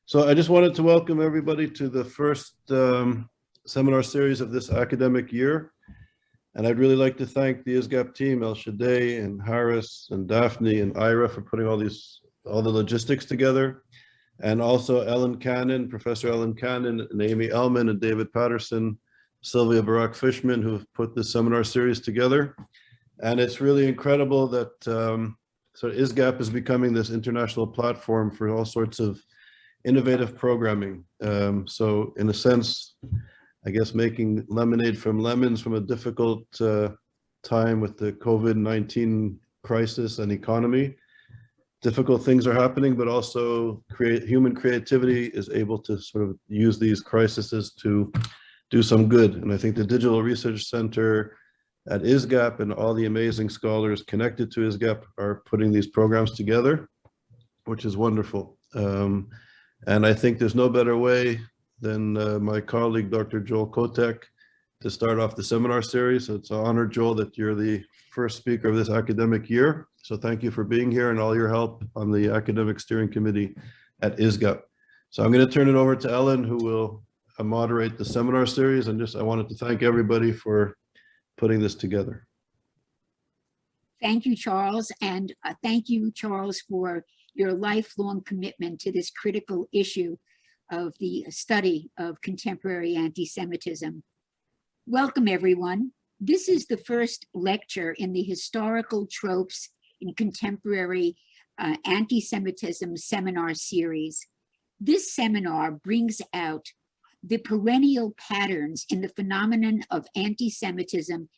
So I just wanted to welcome everybody to the first seminar series of this academic year. And I'd really like to thank the ISGAP team, El Shadei and Harris and Daphne and Ira for putting all the logistics together. And also Ellen Cannon, Professor Ellen Cannon, and Amy Ellman and David Patterson, Sylvia Barak-Fishman, who've put this seminar series together. And it's really incredible that so ISGAP is becoming this international platform for all sorts of innovative programming. So in a sense, I guess making lemonade from lemons from a difficult time with the COVID-19 crisis and economy. Difficult things are happening, but also human creativity is able to sort of use these crises to do some good. And I think the Digital Research Center at ISGAP and all the amazing scholars connected to ISGAP are putting these programs together, which is wonderful. And I think there's no better way than my colleague, Dr. Joël Kotek, to start off the seminar series. So it's an honor, Joel, that you're the first speaker of this academic year. So thank you for being here and all your help on the academic steering committee at ISGAP. So I'm going to turn it over to Ellen, who will moderate the seminar series. And I wanted to thank everybody for putting this together. Thank you, Charles. And thank you, Charles, for your lifelong commitment to this critical issue of the study of contemporary anti-Semitism. Welcome, everyone. This is the first lecture in the Historical Tropes in Contemporary Anti-Semitism seminar series. This seminar brings out the perennial patterns in the phenomenon of anti-Semitism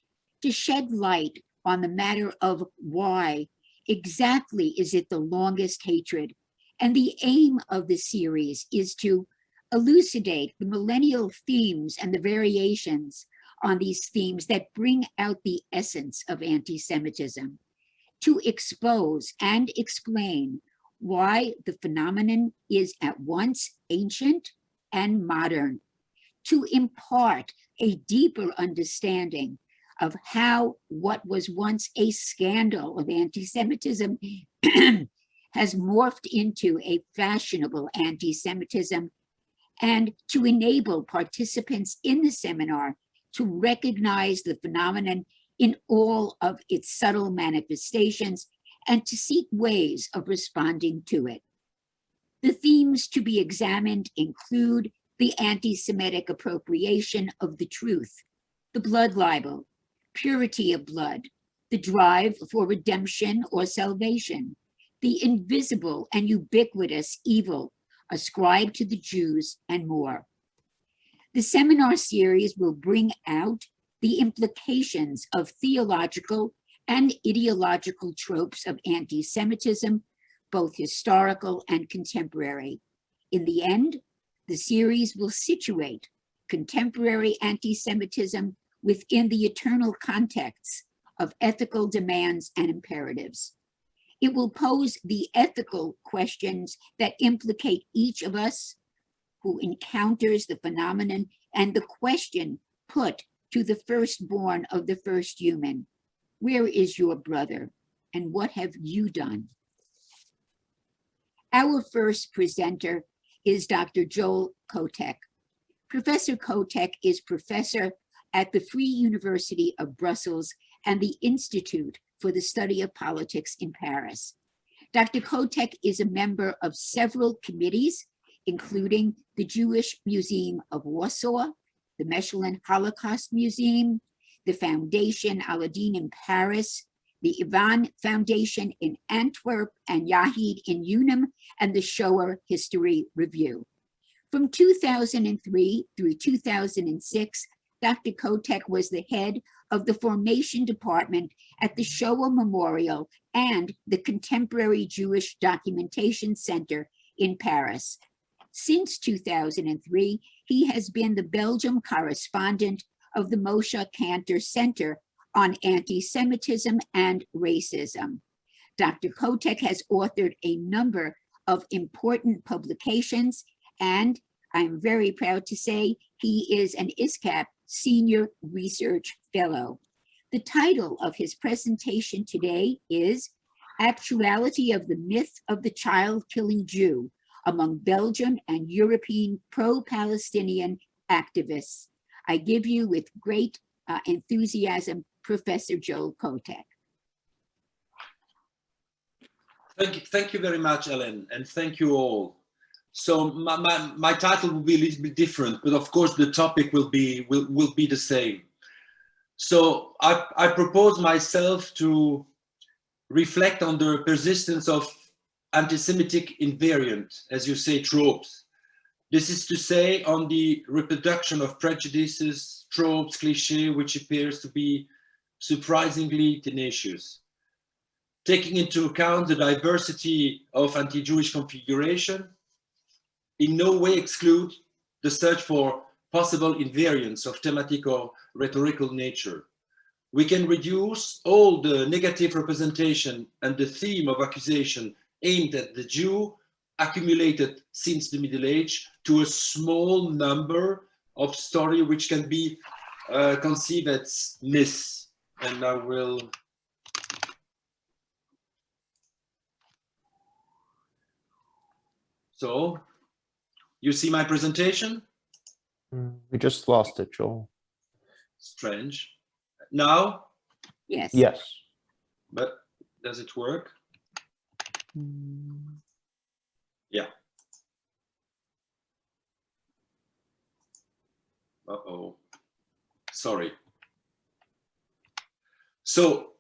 to shed light on the matter of why exactly is it the longest hatred. And the aim of the series is to elucidate the millennial themes and the variations on these themes that bring out the essence of anti-Semitism, to expose and explain why the phenomenon is at once ancient and modern, to impart a deeper understanding of how what was once a scandal of anti-Semitism has morphed into a fashionable anti-Semitism, and to enable participants in the seminar to recognize the phenomenon in all of its subtle manifestations and to seek ways of responding to it. The themes to be examined include the anti-Semitic appropriation of the truth, the blood libel, purity of blood, the drive for redemption or salvation, the invisible and ubiquitous evil ascribed to the Jews, and more. The seminar series will bring out the implications of theological and ideological tropes of anti-Semitism, both historical and contemporary. In the end, the series will situate contemporary anti-Semitism within the eternal contexts of ethical demands and imperatives. It will pose the ethical questions that implicate each of us who encounters the phenomenon, and the question put to the firstborn of the first human: where is your brother and what have you done? Our first presenter is Dr. Joël Kotek. Professor Kotek is professor at the Free University of Brussels and the Institut for the Study of Politics in Paris. Dr. Kotek is a member of several committees, including the Jewish Museum of Warsaw, the Mechelin Holocaust Museum, the Foundation Aladdin in Paris, the Ivan Foundation in Antwerp and Yahid in Unum, and the Shoah History Review. From 2003 through 2006, Dr. Kotek was the head of the Formation Department at the Shoah Memorial and the Contemporary Jewish Documentation Center in Paris. Since 2003, he has been the Belgium correspondent of the Moshe Kantor Center on Anti-Semitism and Racism. Dr. Kotek has authored a number of important publications, and I'm very proud to say he is an ISGAP Senior Research Fellow. The title of his presentation today is Actuality of the Myth of the Child-Killing Jew, among Belgian and European pro-Palestinian activists. I give you with great enthusiasm, Professor Joël Kotek. Thank you very much, Ellen, and thank you all. So my title will be a little bit different, but of course the topic will be the same. So I propose myself to reflect on the persistence of anti-Semitic invariant, as you say, tropes. This is to say, on the reproduction of prejudices, tropes, clichés, which appears to be surprisingly tenacious. Taking into account the diversity of anti-Jewish configuration, in no way exclude the search for possible invariants of thematic or rhetorical nature. We can reduce all the negative representation and the theme of accusation aimed at the Jew accumulated since the Middle Age to a small number of stories which can be conceived as myths. And I will... So, you see my presentation? We just lost it, Joel. Strange. Now? Yes. Yes. But does it work? Yeah. Uh-oh. Sorry. So,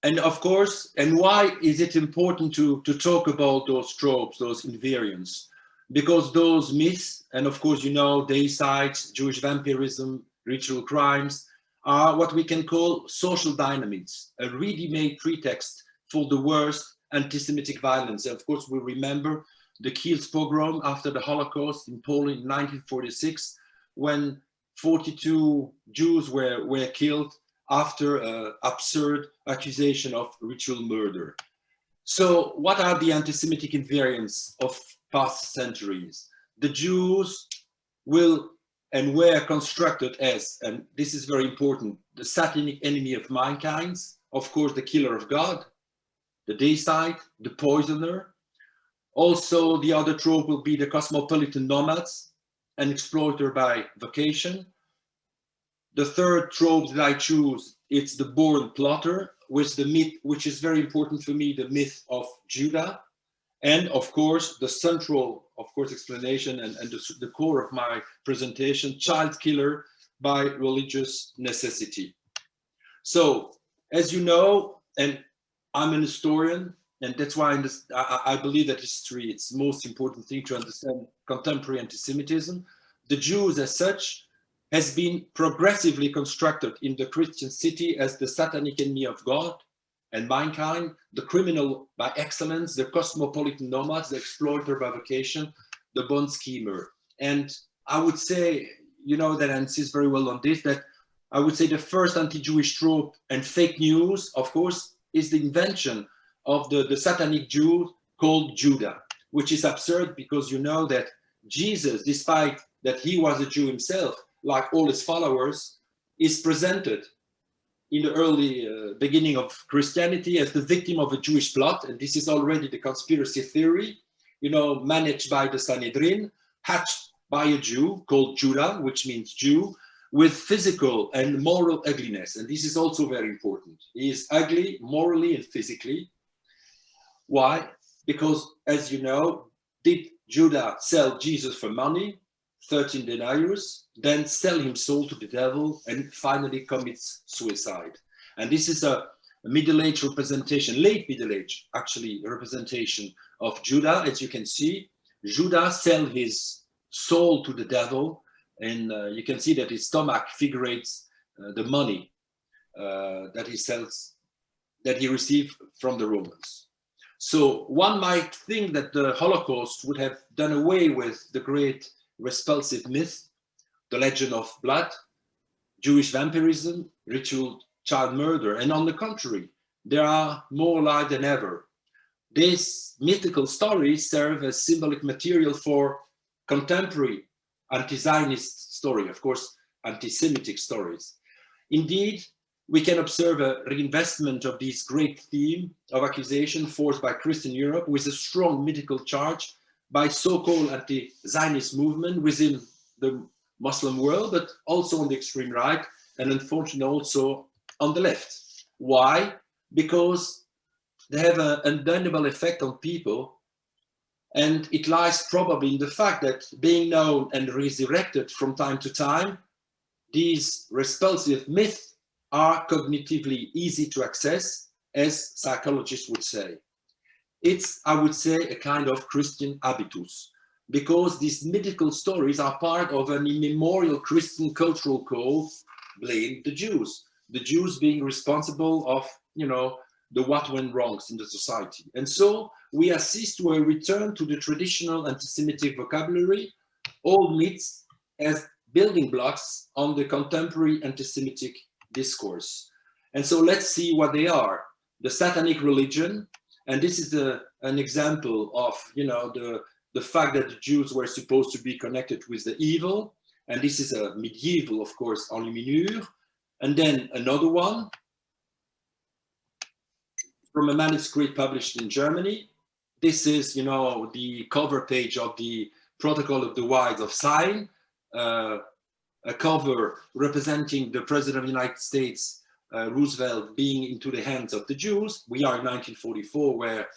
and of course, and why is it important to talk about those tropes, those invariants? Because those myths, and of course, you know, deicides, Jewish vampirism, ritual crimes, are what we can call social dynamics, a ready-made pretext for the worst anti-Semitic violence. And of course, we remember the Kiel's pogrom after the Holocaust in Poland in 1946, when 42 Jews were killed after an absurd accusation of ritual murder. So what are the anti-Semitic invariants of past centuries? The Jews will and were constructed as, and this is very important, the satanic enemy of mankind, of course, the killer of God, the deicide, the poisoner. Also, the other trope will be the cosmopolitan nomads, an exploiter by vocation. The third trope that I choose, it's the born plotter, with the myth, which is very important for me, the myth of Judah. And of course, the central, of course, explanation and the core of my presentation, child killer by religious necessity. So, as you know, and I'm an historian, and that's why I believe that history, it's the most important thing to understand contemporary anti-Semitism. The Jews as such has been progressively constructed in the Christian city as the satanic enemy of God and mankind, the criminal by excellence, the cosmopolitan nomads, the exploiter by vocation, the bond schemer. And I would say, you know, that I insist very well on this, that I would say the first anti-Jewish trope and fake news, of course, is the invention of the satanic Jew called Judah, which is absurd because you know that Jesus, despite that he was a Jew himself, like all his followers, is presented in the early beginning of Christianity as the victim of a Jewish plot. And this is already the conspiracy theory, you know, managed by the Sanhedrin, hatched by a Jew called Judah, which means Jew, with physical and moral ugliness. And this is also very important. He is ugly morally and physically. Why? Because, as you know, did Judah sell Jesus for money, 13 denarius, then sell his soul to the devil, and finally commits suicide. And this is a Middle Age representation, late Middle Age, actually, representation of Judah. As you can see, Judah sell his soul to the devil, and you can see that his stomach figurates the money that he sells, that he received from the Romans. So one might think that the Holocaust would have done away with the great repulsive myth, the legend of blood, Jewish vampirism, ritual child murder, and on the contrary, they are more alive than ever. These mythical stories serve as symbolic material for contemporary anti-Zionist story, of course, anti-Semitic stories. Indeed, we can observe a reinvestment of this great theme of accusation forced by Christian Europe with a strong mythical charge by so-called anti-Zionist movement within the Muslim world, but also on the extreme right, and unfortunately also on the left. Why? Because they have an undeniable effect on people, and it lies probably in the fact that being known and resurrected from time to time, these repulsive myths are cognitively easy to access, as psychologists would say. It's, I would say, a kind of Christian habitus, because these mythical stories are part of an immemorial Christian cultural code, blame the Jews being responsible of, you know, the what went wrongs in the society. And so we assist to a return to the traditional anti-Semitic vocabulary, old myths as building blocks on the contemporary anti-Semitic discourse. And so let's see what they are. The satanic religion, and this is an example of, you know, the fact that the Jews were supposed to be connected with the evil. And this is a medieval, of course, enluminure. And then another one from a manuscript published in Germany. This is, you know, the cover page of the Protocol of the Wives of Zion, a cover representing the President of the United States, Roosevelt, being into the hands of the Jews. We are in 1944, where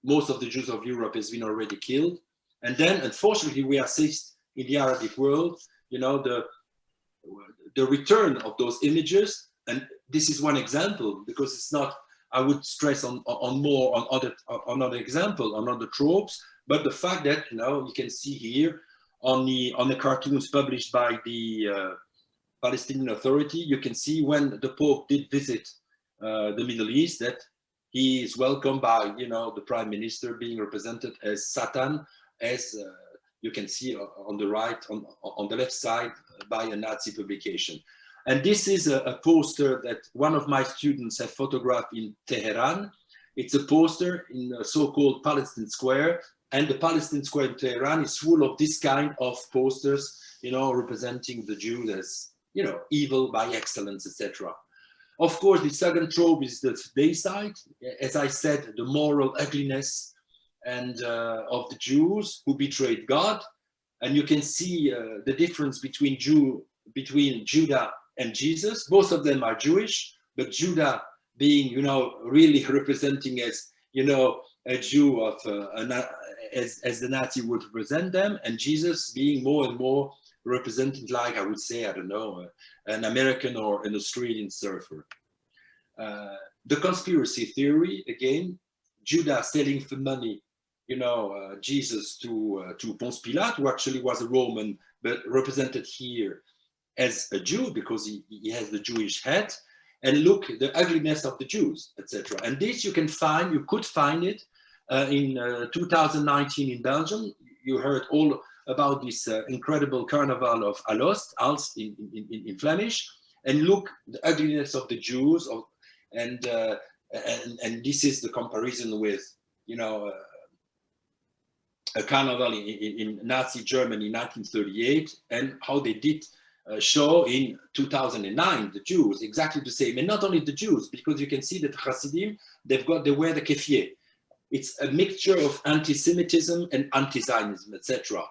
most of the Jews of Europe has been already killed. And then, unfortunately, we assist in the Arabic world, you know, the return of those images. And this is one example, because it's not, I would stress on other example, on other tropes, but the fact that, you know, you can see here on the cartoons published by the Palestinian Authority, you can see when the Pope did visit the Middle East, that he is welcomed by, you know, the Prime Minister being represented as Satan, as you can see on the right, on the left side, by a Nazi publication. And this is a poster that one of my students have photographed in Tehran. It's a poster in a so-called Palestine Square, and the Palestine Square in Tehran is full of this kind of posters, you know, representing the Jews as, you know, evil by excellence, etc. Of course, the second trope is the day side. As I said, the moral ugliness and of the Jews who betrayed God. And you can see the difference between Judah and Jesus. Both of them are Jewish, but Judah being, you know, really representing as, you know, a Jew of as the Nazi would represent them, and Jesus being more and more represented like, I would say, I don't know, an American or an Australian surfer. The conspiracy theory, again, Judah selling for money, you know, Jesus to Ponce Pilate, who actually was a Roman, but represented here as a Jew because he has the Jewish head. And look, the ugliness of the Jews, etc. And this you can find, you could find it in 2019 in Belgium. You heard all about this incredible carnival of Alost in Flemish. And look, the ugliness of the Jews, and this is the comparison with, you know, a carnival in Nazi Germany in 1938, and how they did show in 2009 the Jews, exactly the same. And not only the Jews, because you can see that Hasidim, they wear the keffiyeh. It's a mixture of anti-Semitism and anti-Zionism, etc.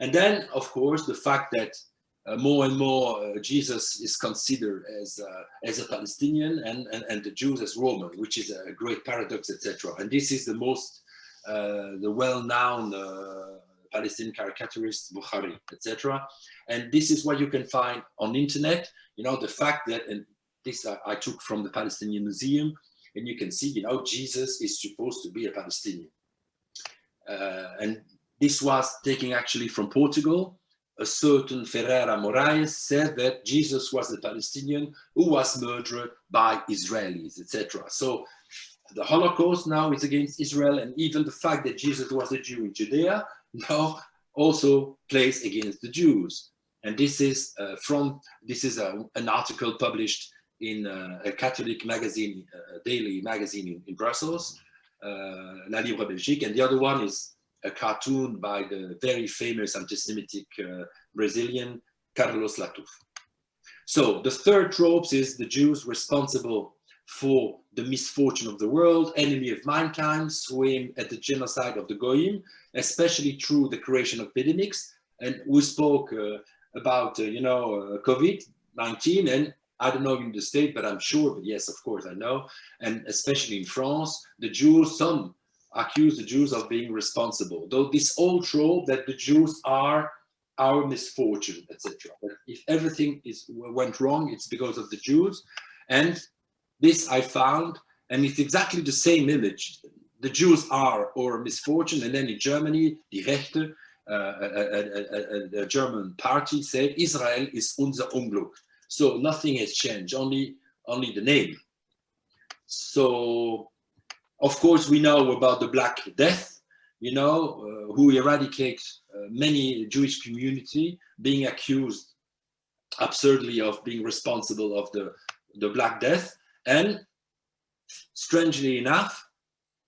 And then, of course, the fact that more and more Jesus is considered as a Palestinian and the Jews as Roman, which is a great paradox, etc. And this is the most, the well-known Palestinian caricaturist, Bukhari, etc. And this is what you can find on internet, you know, the fact that, and this I took from the Palestinian Museum, and you can see, you know, Jesus is supposed to be a Palestinian. And this was taken actually from Portugal. A certain Ferreira Moraes said that Jesus was a Palestinian who was murdered by Israelis, etc. So the Holocaust now is against Israel, and even the fact that Jesus was a Jew in Judea now also plays against the Jews. And this is an article published in a Catholic magazine, daily magazine in Brussels, La Libre Belgique, and the other one is a cartoon by the very famous anti-Semitic Brazilian Carlos Latouf. So the third trope is the Jews responsible for the misfortune of the world, enemy of mankind, who aim at the genocide of the Goyim, especially through the creation of epidemics. And we spoke about, COVID-19, and I don't know in the state, but I'm sure, but yes, of course I know, and especially in France, the Jews, some accuse the Jews of being responsible, though this old trope that the Jews are our misfortune, etc. But if everything went wrong, it's because of the Jews. And this I found, and it's exactly the same image. The Jews are our misfortune, and then in Germany, Die Rechte, a German party, said Israel is unser Unglück. So nothing has changed, only the name. So, of course, we know about the Black Death, who eradicates many Jewish community, being accused absurdly of being responsible of the Black Death. And strangely enough,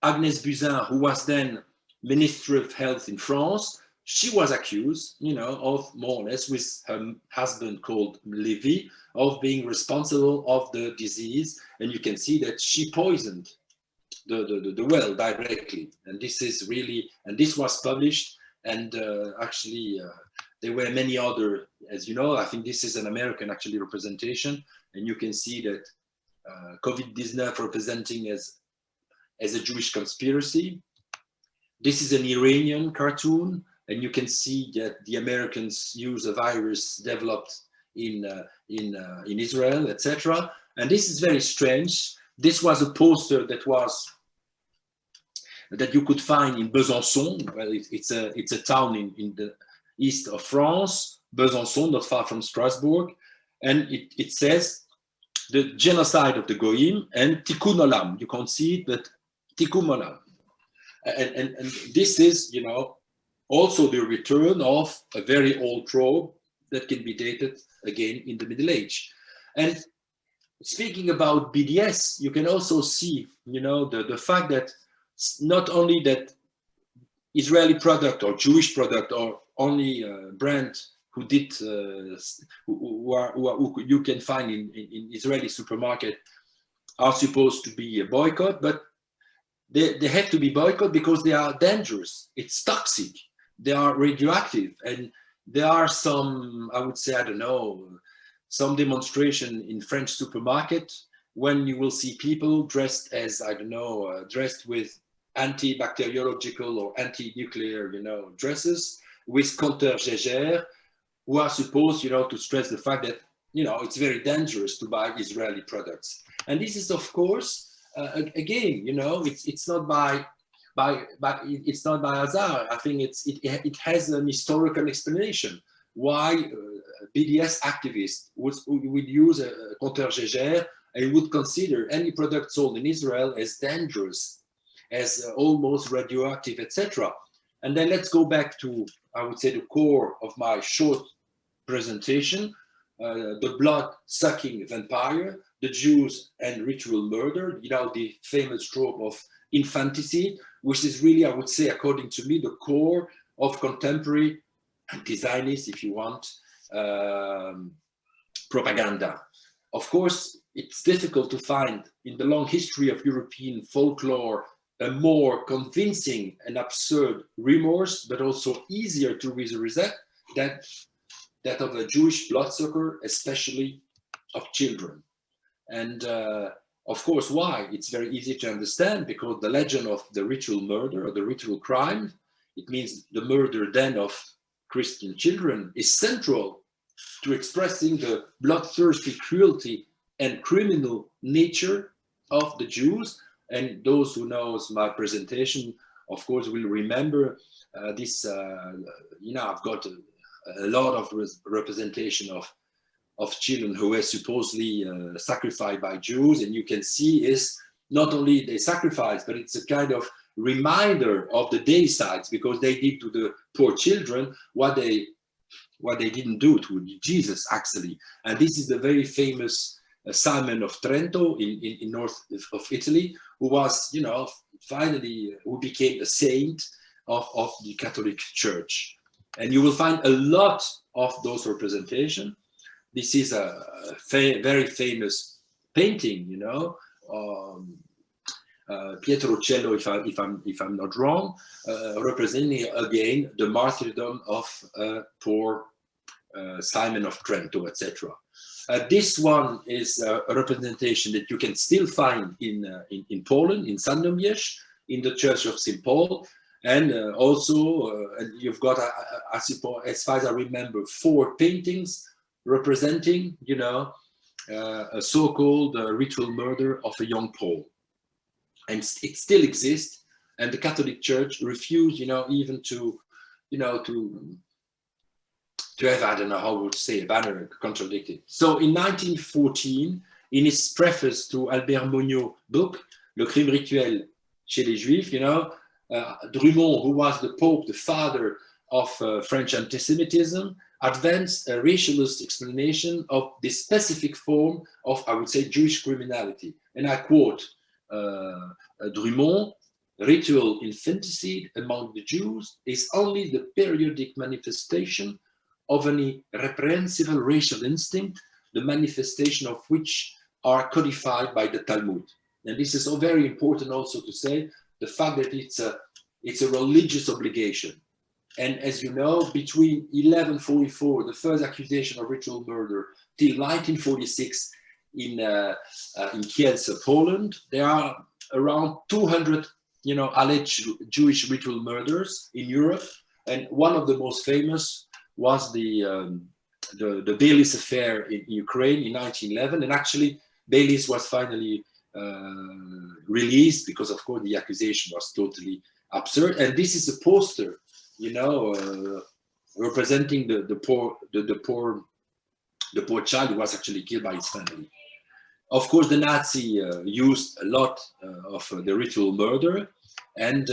Agnès Buzyn, who was then Minister of Health in France, she was accused, of more or less, with her husband called Lévy, of being responsible of the disease. And you can see that she poisoned the well directly. And this is really, and this was published. And actually, there were many other, as you know, I think this is an American actually representation. And you can see that COVID-19 representing as a Jewish conspiracy. This is an Iranian cartoon, and you can see that the Americans use a virus developed in Israel, etc. And this is very strange. This was a poster that you could find in Besançon. Well, it's a town in the east of France, Besançon, not far from Strasbourg, and it says the genocide of the Goyim and Tikkun Olam. You can't see it, but Tikkun Olam. And this is, also the return of a very old trope that can be dated again in the Middle Age. And speaking about BDS, you can also see, the fact that not only that Israeli product or Jewish product or only brand who you can find in Israeli supermarket are supposed to be a boycott, but they have to be boycott because they are dangerous. It's toxic. They are radioactive, and there are some, I would say, I don't know, some demonstration in French supermarket when you will see people dressed as, I don't know, dressed with anti-bacteriological or anti-nuclear, dresses with compteur Gégère, who are supposed, to stress the fact that, it's very dangerous to buy Israeli products. And this is, of course, again, it's not it's not by hazard. I think it has an historical explanation why BDS activists would use a compteur Gégère and would consider any product sold in Israel as dangerous, as almost radioactive, etc. And then let's go back to, I would say, the core of my short presentation, the blood-sucking vampire, the Jews and ritual murder, the famous trope of infanticide, which is really, I would say, according to me, the core of contemporary anti-Zionist, if you want, propaganda. Of course, it's difficult to find in the long history of European folklore a more convincing and absurd remorse, but also easier to resurrect that of a Jewish bloodsucker, especially of children. And of course, why? It's very easy to understand, because the legend of the ritual murder or the ritual crime, it means the murder then of Christian children, is central to expressing the bloodthirsty cruelty and criminal nature of the Jews. And those who knows my presentation, of course, will remember this, I've got a lot of representation of children who were supposedly sacrificed by Jews, and you can see is not only they sacrifice, but it's a kind of reminder of the deicides, because they did to the poor children what they didn't do to Jesus, actually. And this is the very famous Simon of Trento in north of Italy, who was, finally, who became a saint of the Catholic Church. And you will find a lot of those representations. This is a very famous painting, Pietrocello, if I'm not wrong, representing again the martyrdom of poor Simon of Trento, etc. This one is a representation that you can still find in Poland, in Sandomierz, in the Church of St. Paul, and also and you've got, as far as I remember, 4 paintings representing, you know, a so-called ritual murder of a young Paul. And it still exists, and the Catholic Church refused, you know, even to, you know, to have, I don't know how to say, a banner contradicted. So in 1914, in his preface to Albert Monniot's book, Le crime rituel chez les Juifs, you know, Drummond, who was the Pope, the father of French anti-Semitism, advanced a racialist explanation of this specific form of, I would say, Jewish criminality. And I quote Drummond, ritual infanticide among the Jews is only the periodic manifestation of an irreprehensible racial instinct, the manifestation of which are codified by the Talmud. And this is so very important also to say, the fact that it's a religious obligation. And as you know, between 1144, the first accusation of ritual murder, till 1946 in Kielce, Poland, there are around 200, you know, alleged Jewish ritual murders in Europe. And one of the most famous was the Beilis affair in Ukraine in 1911. And actually, Beilis was finally released because, of course, the accusation was totally absurd. And this is a poster, you know, representing the poor child who was actually killed by his family. Of course, the Nazi used a lot of the ritual murder, and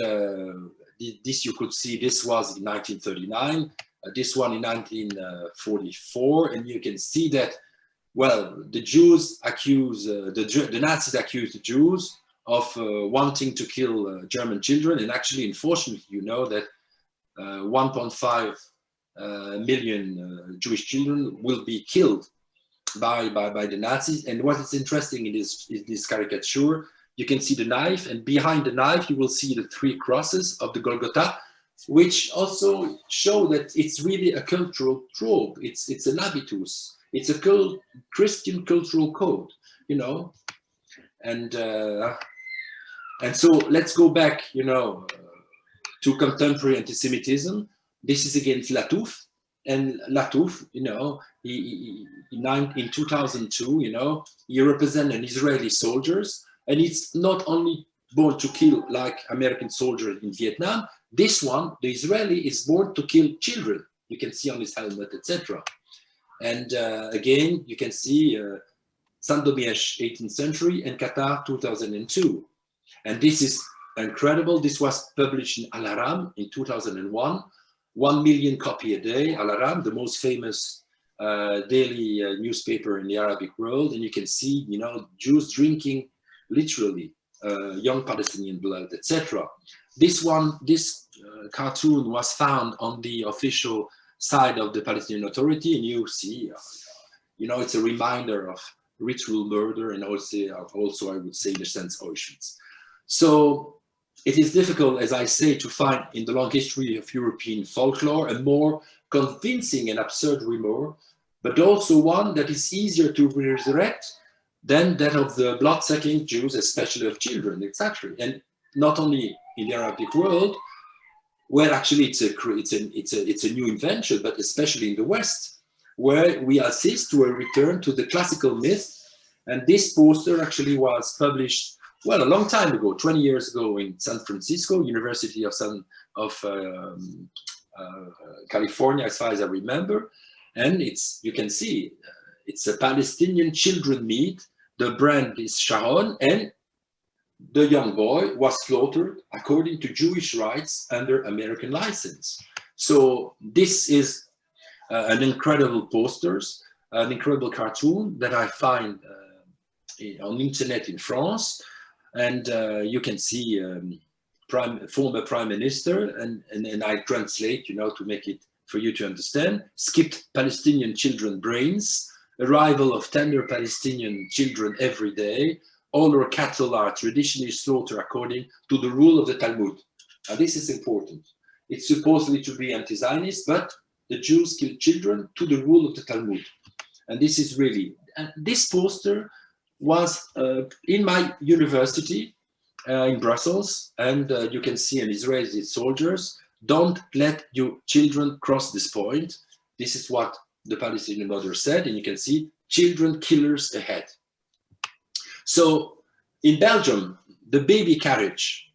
this you could see. This was in 1939. This one in 1944, and you can see that. Well, the Jews accuse the Nazis accused the Jews of wanting to kill German children, and actually, unfortunately, you know that 1.5 million Jewish children will be killed by the Nazis. And what is interesting in this caricature, you can see the knife, and behind the knife you will see the 3 crosses of the Golgotha, which also show that it's really a cultural trope. It's an habitus. It's a Christian cultural code, you know. And so let's go back, you know, to contemporary anti-Semitism. This is against Latouf, and Latouf, you know, in 2002, you know, he represented Israeli soldiers, and it's not only born to kill like American soldiers in Vietnam. This one, the Israeli, is born to kill children. You can see on his helmet, etc. And again, you can see Sandomierz, 18th century, and Qatar, 2002. And this is incredible. This was published in Al Aram in 2001. 1 million copy a day. Al Aram, the most famous daily newspaper in the Arabic world. And you can see, you know, Jews drinking literally young Palestinian blood, etc. This cartoon was found on the official side of the Palestinian Authority, and you see, you know, it's a reminder of ritual murder, and also I would say, in a sense, Auschwitz. So it is difficult, as I say, to find in the long history of European folklore a more convincing and absurd rumor, but also one that is easier to resurrect than that of the blood-sucking Jews, especially of children, etc. And not only in the Arabic world, where actually it's a new invention, but especially in the West, where we assist to a return to the classical myth. And this poster actually was published, well, a long time ago, 20 years ago, in San Francisco, University of California, as far as I remember. And you can see, it's a Palestinian children meat. The brand is Sharon, and the young boy was slaughtered according to Jewish rites under American license. So this is an incredible posters, an incredible cartoon that I find on the internet in France. And you can see former prime minister, and I translate, you know, to make it for you to understand. Skipped Palestinian children brains, arrival of tender Palestinian children every day, all our cattle are traditionally slaughtered according to the rule of the Talmud. Now, this is important. It's supposedly to be anti-Zionist, but the Jews kill children to the rule of the Talmud. And this is really, and this poster was in my university in Brussels, and you can see an Israeli soldiers, don't let your children cross this point. This is what the Palestinian mother said, and you can see children killers ahead. So in Belgium, the baby carriage,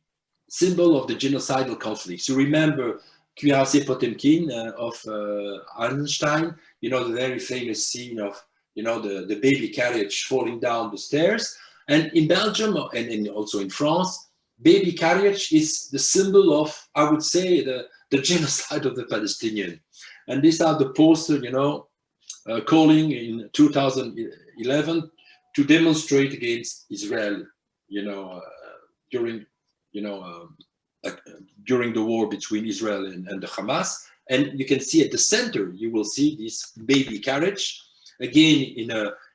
symbol of the genocidal conflicts. You remember Cuirassier Potemkin of Einstein, you know, the very famous scene of, you know, the baby carriage falling down the stairs. And in Belgium and also in France, baby carriage is the symbol of, I would say, the genocide of the Palestinian. And these are the posters, you know, calling in 2011 to demonstrate against Israel, you know, during the war between Israel and the Hamas. And you can see at the center, you will see this baby carriage, again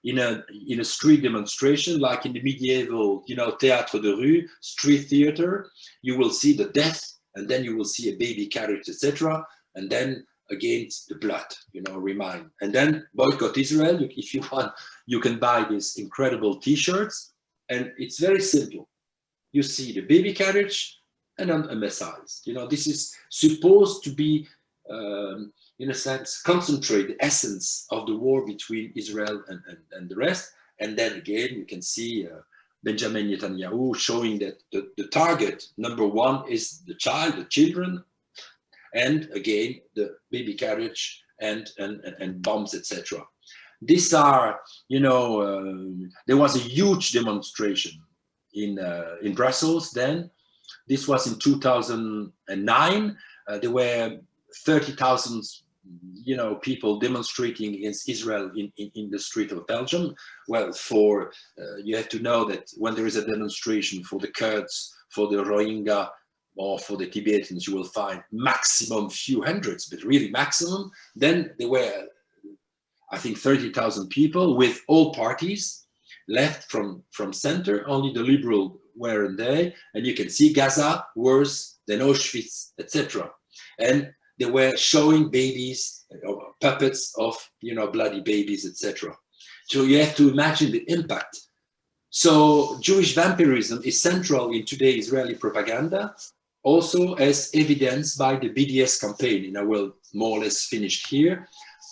in a street demonstration, like in the medieval, you know, théâtre de rue, street theater. You will see the death, and then you will see a baby carriage, etc. And then against the blood, you know, remind. And then boycott Israel. If you want, you can buy these incredible T-shirts, and it's very simple. You see the baby carriage and then a missile. You know, this is supposed to be, in a sense, concentrate the essence of the war between Israel and the rest. And then again, you can see Benjamin Netanyahu showing that the target number one is the child, the children, and again, the baby carriage and bombs, etc. These are, you know, there was a huge demonstration in Brussels then. This was in 2009. There were 30,000, you know, people demonstrating against Israel in the street of Belgium. Well, you have to know that when there is a demonstration for the Kurds, for the Rohingya, or for the Tibetans, you will find maximum few hundreds, but really maximum. Then there were, I think, 30,000 people with all parties, left from center, only the liberal weren't there. And you can see Gaza worse than Auschwitz, etc. And they were showing babies, puppets of, you know, bloody babies, etc. So you have to imagine the impact. So Jewish vampirism is central in today's Israeli propaganda, also as evidenced by the BDS campaign, and I will more or less finish here.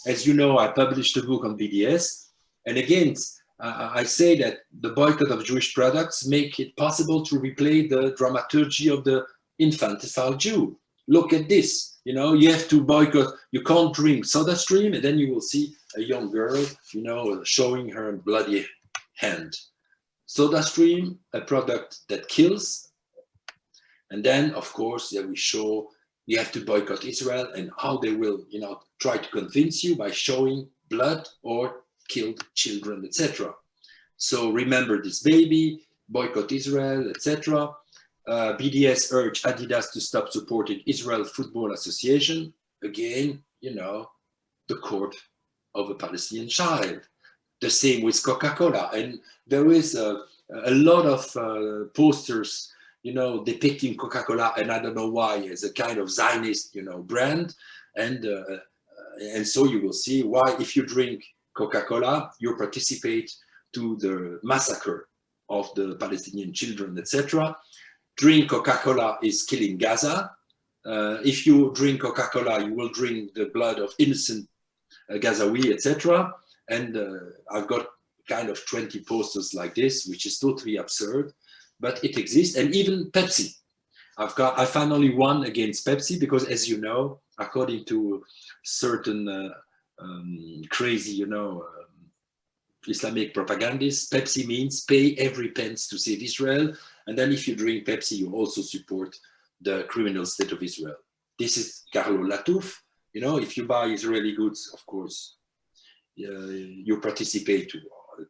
As you know, I published a book on BDS, and again, I say that the boycott of Jewish products make it possible to replay the dramaturgy of the infanticide Jew. Look at this, you know, you have to boycott, you can't drink SodaStream, and then you will see a young girl, you know, showing her bloody hand. SodaStream, a product that kills. And then, of course, we show you have to boycott Israel and how they will, you know, try to convince you by showing blood or killed children, etc. So remember this baby, boycott Israel, etc. BDS urged Adidas to stop supporting Israel Football Association. Again, you know, the court of a Palestinian child. The same with Coca-Cola. And there is a lot of posters, you know, depicting Coca-Cola, and I don't know why, as a kind of Zionist, you know, brand. And so you will see why, if you drink Coca-Cola, you participate to the massacre of the Palestinian children, etc. Drink Coca-Cola is killing Gaza. If you drink Coca-Cola, you will drink the blood of innocent Gazawi, etc. And I've got kind of 20 posters like this, which is totally absurd, but it exists. And even Pepsi. I found only one against Pepsi because, as you know, according to certain crazy, you know, Islamic propagandists, Pepsi means pay every pence to save Israel. And then if you drink Pepsi, you also support the criminal state of Israel. This is Carlo Latouf. You know, if you buy Israeli goods, of course, you participate to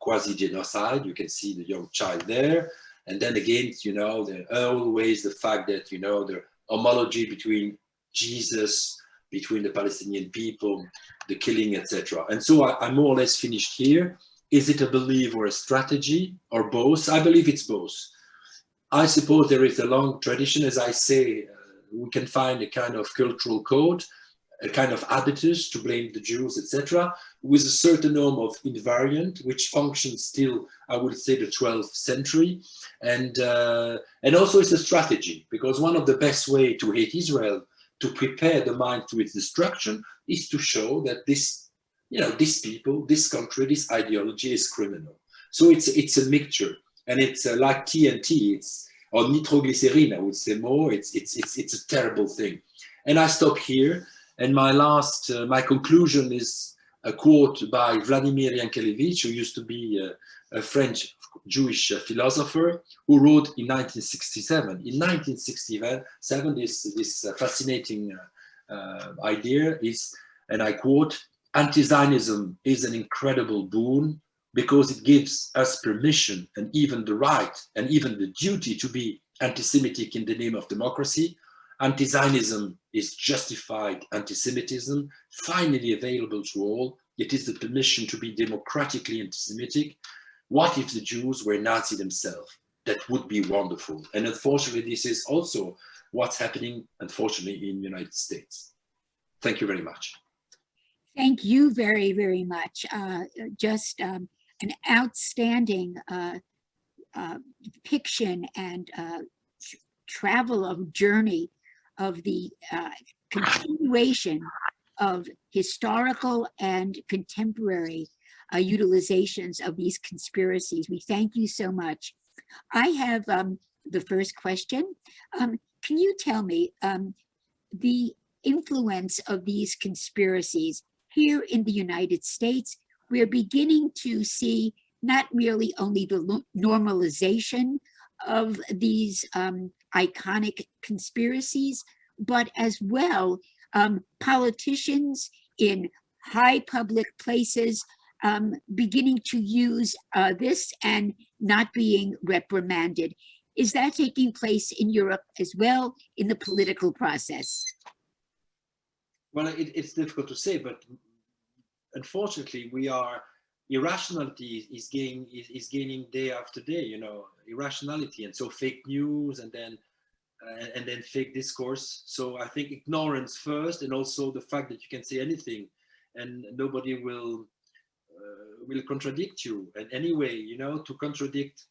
quasi-genocide. You can see the young child there. And then again, you know, always the fact that, you know, the homology between Jesus, between the Palestinian people, the killing, etc. And so I more or less finished here. Is it a belief or a strategy or both? I believe it's both. I suppose there is a long tradition, as I say, we can find a kind of cultural code, a kind of habitus to blame the Jews, etc., with a certain norm of invariant, which functions still, I would say, the 12th century. And also it's a strategy, because one of the best way to hate Israel, to prepare the mind to its destruction, is to show that this, these people, this country, this ideology is criminal. So it's a mixture, and it's like TNT, or nitroglycerine, I would say more. It's a terrible thing. And I stop here. And my conclusion is a quote by Vladimir Yankelevich, who used to be a French Jewish philosopher, who wrote in 1967. In 1967, this fascinating idea is, and I quote, "Anti-Zionism is an incredible boon because it gives us permission and even the right and even the duty to be anti-Semitic in the name of democracy. Anti-Zionism is justified anti-Semitism, finally available to all. It is the permission to be democratically anti-Semitic. What if the Jews were Nazi themselves? That would be wonderful." And unfortunately, this is also what's happening, unfortunately, in the United States. Thank you very much. Thank you very, very much. Just an outstanding depiction and travel of journey of the continuation of historical and contemporary utilizations of these conspiracies. We thank you so much. I have the first question. Can you tell me the influence of these conspiracies here in the United States? We're beginning to see not merely only the normalization of these iconic conspiracies, but as well politicians in high public places beginning to use this and not being reprimanded. Is that taking place in Europe as well in the political process? Well, it's difficult to say, but unfortunately, irrationality is gaining day after day, irrationality, and so fake news, and then fake discourse. So I think ignorance first, and also the fact that you can say anything and nobody will contradict you. And anyway, to contradict,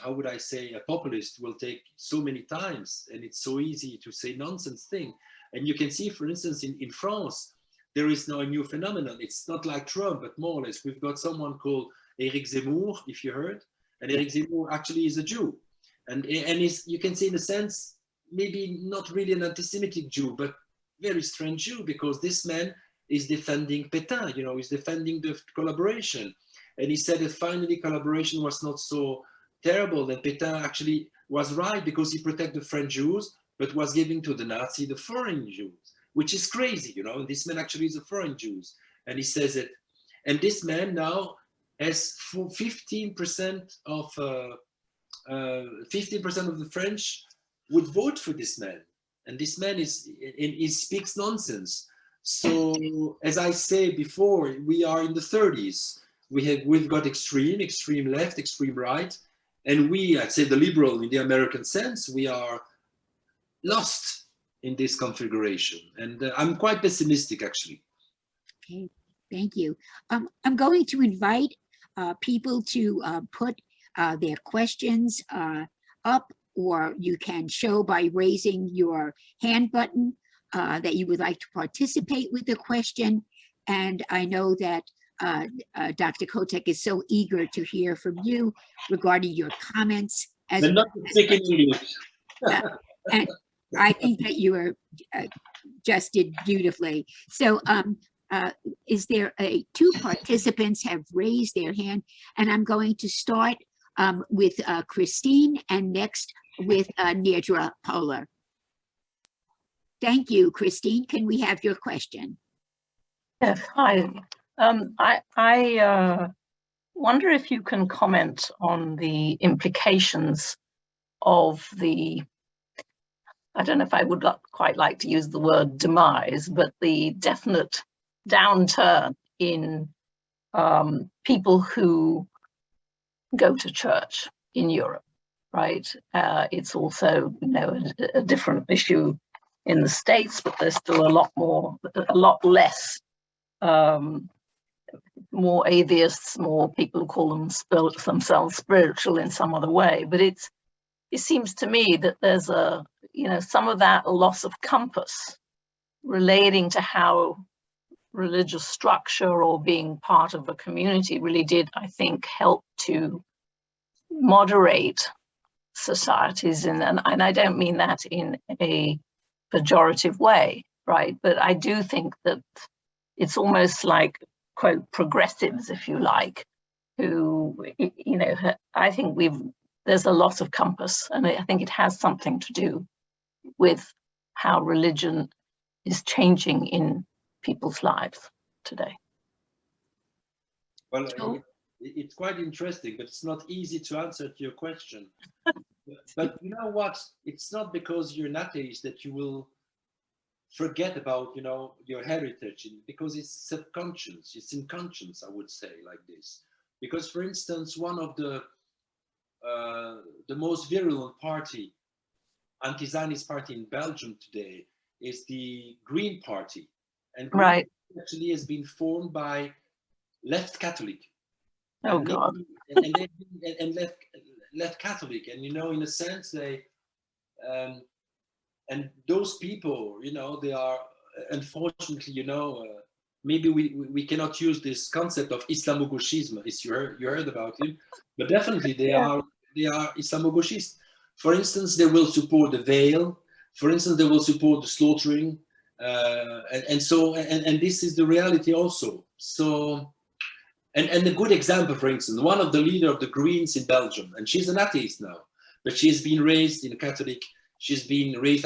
how would I say, a populist will take so many times, and it's so easy to say nonsense thing. And you can see, for instance, in France, there is now a new phenomenon. It's not like Trump, but more or less. We've got someone called Eric Zemmour, if you heard, and Eric Zemmour actually is a Jew. And you can say, in a sense, maybe not really an anti-Semitic Jew, but very strange Jew, because this man is defending Pétain, he's defending the collaboration. And he said that finally collaboration was not so terrible, that Pétain actually was right because he protected the French Jews, but was giving to the Nazi the foreign Jews, which is crazy, And this man actually is a foreign Jews. And he says it. And this man now has 15% of 15% of the French would vote for this man. And this man he speaks nonsense. So as I say before, we are in the 30s. We've got extreme left, extreme right. And I'd say the liberal in the American sense, we are lost in this configuration. And I'm quite pessimistic, actually. Okay, thank you. I'm going to invite people to put their questions up, or you can show by raising your hand button that you would like to participate with the question. And I know that Dr. Kotek is so eager to hear from you regarding your comments. And not speaking English. And I think that you just did beautifully. So is there two participants have raised their hand, and I'm going to start with Christine, and next with Nedra Polar. Thank you, Christine. Can we have your question? Yes, hi. I wonder if you can comment on the implications of the, I don't know if I would quite like to use the word demise, but the definite downturn in people who go to church in Europe, right? It's also, you know, a different issue in the States, but there's still a lot less, more atheists, more people who call themselves spiritual in some other way. But it seems to me that there's some of that loss of compass relating to how religious structure or being part of a community really did, I think, help to moderate societies. And I don't mean that in a pejorative way, right? But I do think that it's almost like, quote, progressives, if you like, who, you know, I think there's a loss of compass, and I think it has something to do with how religion is changing in people's lives today. Well, it's quite interesting, but it's not easy to answer to your question. But you know what? It's not because you're an atheist that you will forget about, you know, your heritage, because it's subconscious, it's inconscious, I would say, like this. Because, for instance, one of the most virulent party, anti-Zionist party in Belgium today, is the Green Party, and Green Right. actually has been formed by left Catholic. Oh and God. and left Catholic, and you know, in a sense, they and those people, you know, they are unfortunately, you know, maybe we cannot use this concept of Islamo-gauchism, as you heard about it, but definitely they are Islamo-gauchist. For instance, they will support the veil. For instance, they will support the slaughtering, and this is the reality also. So, and a good example, for instance, one of the leader of the Greens in Belgium, and she's an atheist now, but she's been raised in a Catholic. She's been raised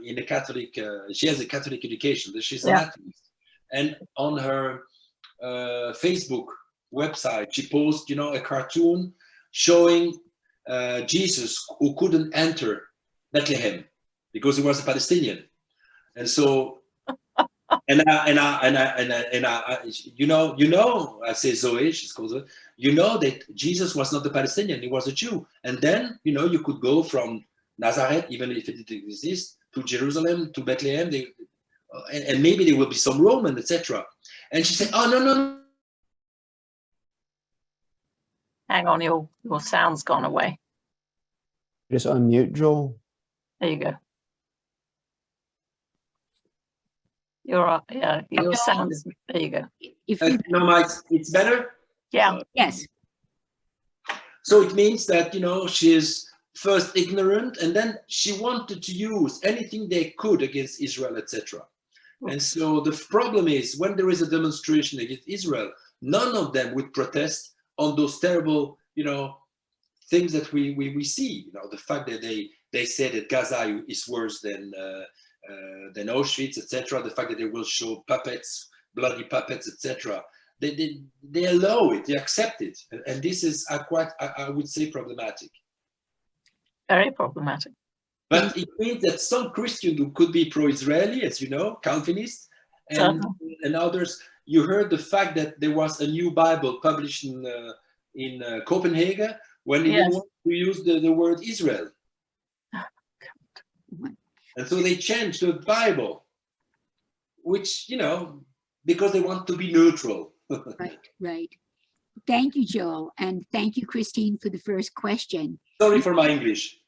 in a Catholic. She has a Catholic education. But she's an atheist, and on her Facebook website, she posts, you know, a cartoon showing Jesus who couldn't enter Bethlehem because he was a Palestinian, and so, you know, I say Zoe, she's called Zoe, you know that Jesus was not a Palestinian, he was a Jew, and then, you know, you could go from Nazareth, even if it didn't exist, to Jerusalem, to Bethlehem, and maybe there will be some Roman, etc. And she said, "Oh no." Hang on, your sound's gone away. Just unmute, Joel. There you go. Your sound is, there you go. It's better? Yeah. Yes. So it means that, you know, she is first ignorant, and then she wanted to use anything they could against Israel, etc. And so the problem is, when there is a demonstration against Israel, none of them would protest on those terrible, you know, things that we see. You know, the fact that they say that Gaza is worse than Auschwitz, etc. The fact that they will show puppets, bloody puppets, etc. They allow it, they accept it, and this is I would say problematic. Very problematic. But it means that some Christians who could be pro-Israeli, as you know, Calvinists, and others. You heard the fact that there was a new Bible published in Copenhagen when they didn't want to use the word Israel. And so they changed the Bible, which, you know, because they want to be neutral. Right. Thank you, Joel. And thank you, Christine, for the first question. Sorry for my English.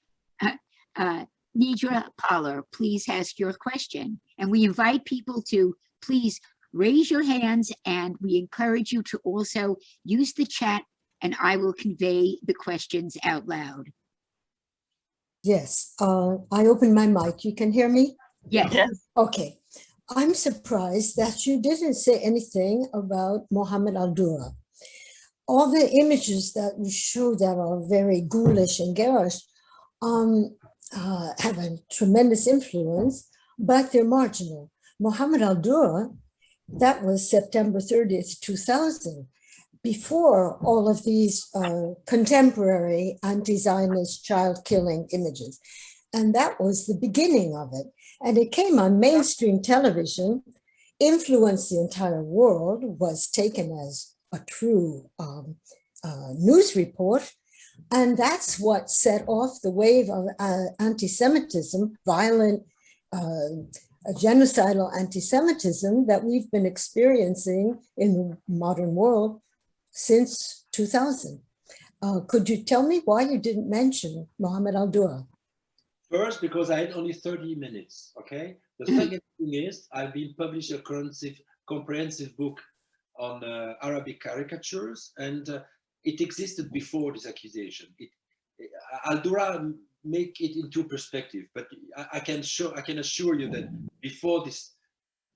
Nidra Poller, please ask your question. And we invite people to please raise your hands, and we encourage you to also use the chat, and I will convey the questions out loud. Yes, I opened my mic. You can hear me? Yes. Okay. I'm surprised that you didn't say anything about Mohammed al-Dura. All the images that you show that are very ghoulish and garish have a tremendous influence, but they're marginal. Mohammed al-Dura, that was September 30th, 2000, before all of these contemporary anti-Zionist child-killing images. And that was the beginning of it. And it came on mainstream television, influenced the entire world, was taken as a true news report. And that's what set off the wave of anti-Semitism, violent, genocidal anti-Semitism that we've been experiencing in the modern world since 2000. Could you tell me why you didn't mention Mohammed al-Dura? First, because I had only 30 minutes, okay? The second thing is I've been published a comprehensive book on Arabic caricatures, and it existed before this accusation. Al-Dura make it into perspective, but I can assure you that before this,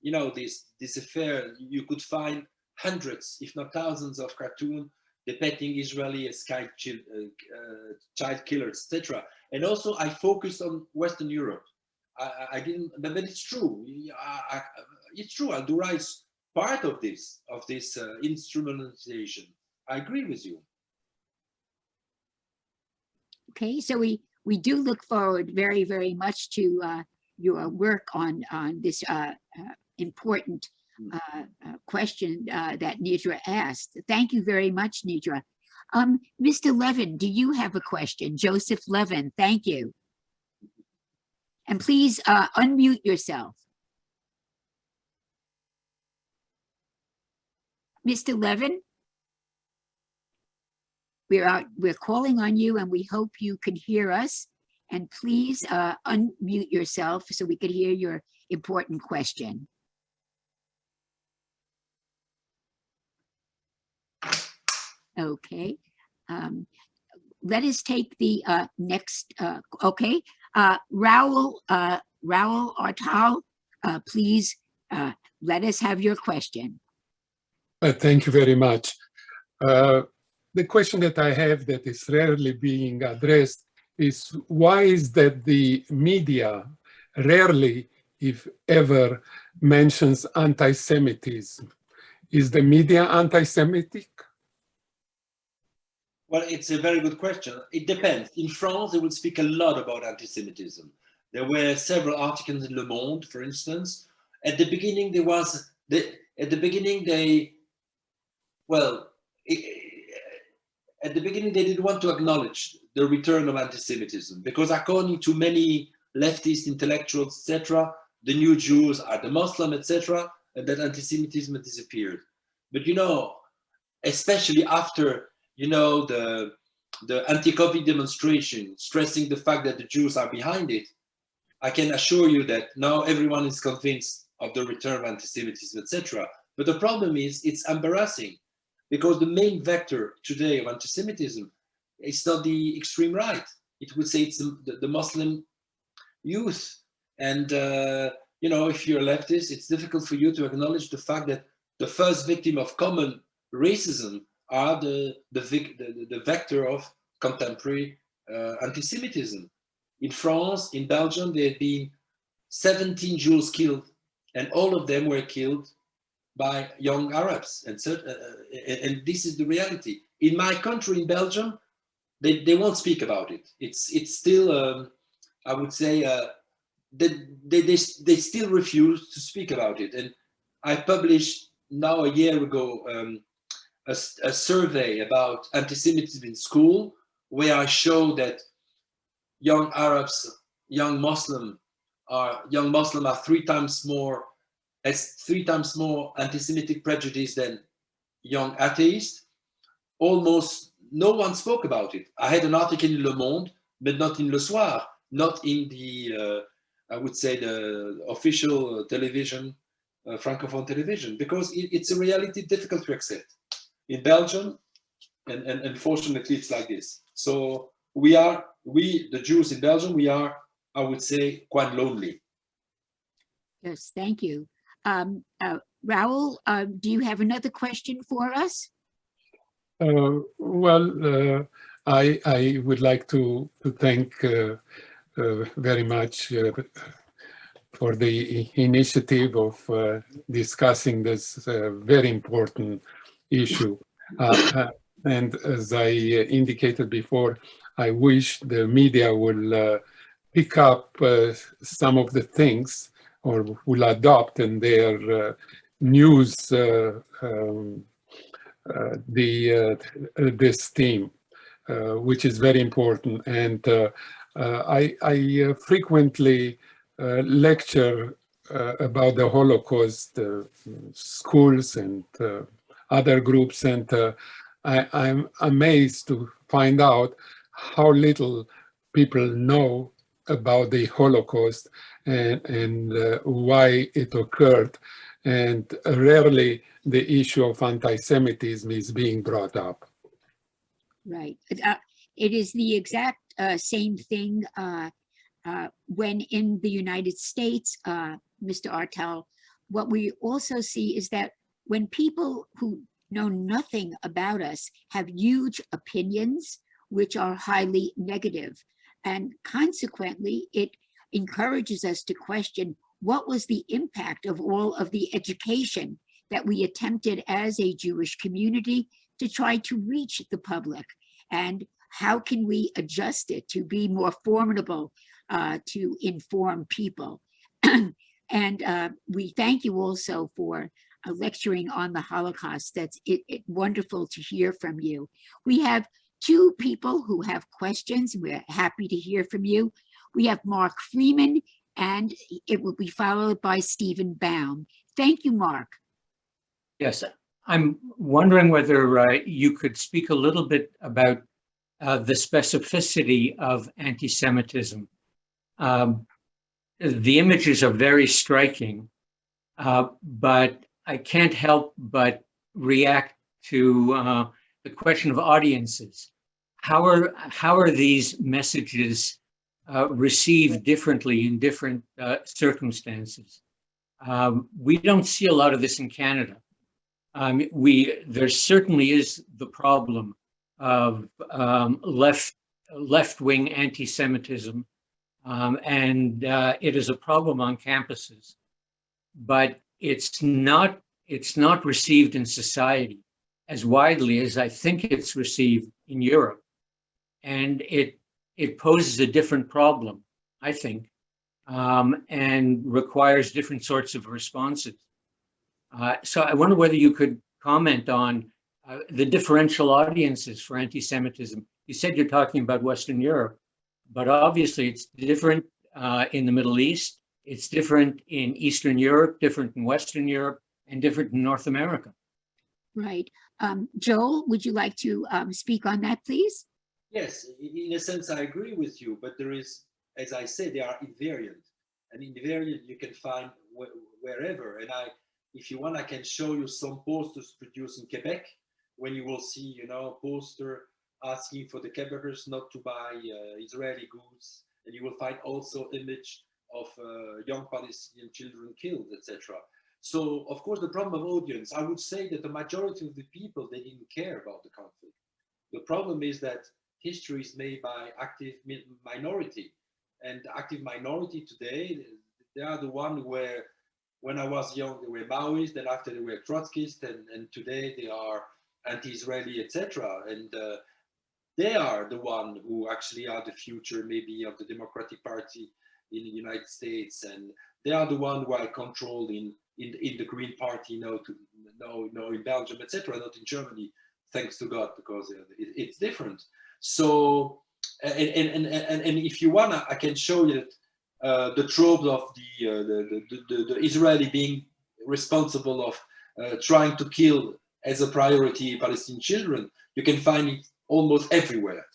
you know, this affair, you could find hundreds, if not thousands, of cartoons depicting Israeli as child killers, etc. And also, I focused on Western Europe. I didn't, but it's true. It's true. Al-Dura is part of this instrumentalization. I agree with you. Okay, so we do look forward very, very much to your work on this important question that Nidra asked. Thank you very much, Nidra. Mr. Levin, do you have a question? Joseph Levin, thank you. And please unmute yourself. Mr. Levin, we're calling on you, and we hope you can hear us. And please unmute yourself so we could hear your important question. Okay. Let us take the next, okay. Raul Artal, please let us have your question. Thank you very much. The question that I have that is rarely being addressed is why is that the media rarely, if ever, mentions anti-Semitism? Is the media anti-Semitic? Well, it's a very good question. It depends. In France, they will speak a lot about anti-Semitism. There were several articles in Le Monde, for instance. At the beginning, they didn't want to acknowledge the return of anti-Semitism because according to many leftist intellectuals, etc., the new Jews are the Muslim, etc., and that anti-Semitism had disappeared. But you know, especially after, you know, the anti-COVID demonstration, stressing the fact that the Jews are behind it, I can assure you that now everyone is convinced of the return of anti-Semitism, etc. But the problem is, it's embarrassing because the main vector today of anti-Semitism is not the extreme right. It would say it's the Muslim youth. And, you know, if you're a leftist, it's difficult for you to acknowledge the fact that the first victim of common racism are the vector of contemporary anti-Semitism. In France, in Belgium, there have been 17 Jews killed, and all of them were killed by young Arabs. And this is the reality. In my country, in Belgium, they won't speak about it. It's still, I would say, they still refuse to speak about it. And I published now a year ago a survey about anti-Semitism in school, where I show that young Arabs, young Muslim are 3 times more anti-Semitic prejudice than young atheists. Almost no one spoke about it. I had an article in Le Monde, but not in Le Soir, not in the, I would say, the official television, Francophone television, because it's a reality difficult to accept. In Belgium, and unfortunately, it's like this. So we, the Jews in Belgium, we are, I would say, quite lonely. Yes, thank you. Raul, do you have another question for us? Well, I would like to thank very much for the initiative of discussing this very important issue. And as I indicated before, I wish the media will pick up some of the things, or will adopt in their news this theme, which is very important. And I frequently lecture about the Holocaust, schools and other groups, and I'm amazed to find out how little people know about the Holocaust and why it occurred, and rarely the issue of anti-Semitism is being brought up. Right. It is the exact same thing when in the United States, Mr. Artel. What we also see is that when people who know nothing about us have huge opinions, which are highly negative, and consequently, it encourages us to question what was the impact of all of the education that we attempted as a Jewish community to try to reach the public, and how can we adjust it to be more formidable to inform people. And we thank you also for lecturing on the Holocaust. That's wonderful to hear from you. We have two people who have questions. We're happy to hear from you. We have Mark Freeman, and it will be followed by Stephen Baum. Thank you, Mark. Yes, I'm wondering whether you could speak a little bit about the specificity of anti-Semitism. The images are very striking, but I can't help but react to the question of audiences. How are these messages received differently in different circumstances? We don't see a lot of this in Canada. There certainly is the problem of left-wing anti-Semitism, and it is a problem on campuses, but it's not received in society as widely as I think it's received in Europe, and it poses a different problem, I think, and requires different sorts of responses. So I wonder whether you could comment on the differential audiences for anti-Semitism. You said you're talking about Western Europe, but obviously it's different in the Middle East, it's different in Eastern Europe, different in Western Europe, and different in North America. Right. Joel, would you like to speak on that, please? Yes, in a sense, I agree with you, but there is, as I said, they are invariant. And invariant you can find wherever. And if you want, I can show you some posters produced in Quebec, when you will see, poster asking for the Quebecers not to buy Israeli goods. And you will find also image of young Palestinian children killed, etc. So, of course, the problem of audience, I would say that the majority of the people, they didn't care about the conflict. The problem is that history is made by active minority. And the active minority today, they are the one where, when I was young, they were Maoists, then after they were Trotskyists, and today they are anti-Israeli, etc. And they are the one who actually are the future, maybe, of the Democratic Party in the United States, and they are the one who are controlled in the Green Party, in Belgium, etc., not in Germany, thanks to God, because it's different. So, and if you wanna, I can show you that the trope of the Israeli being responsible of trying to kill as a priority Palestinian children. You can find it almost everywhere,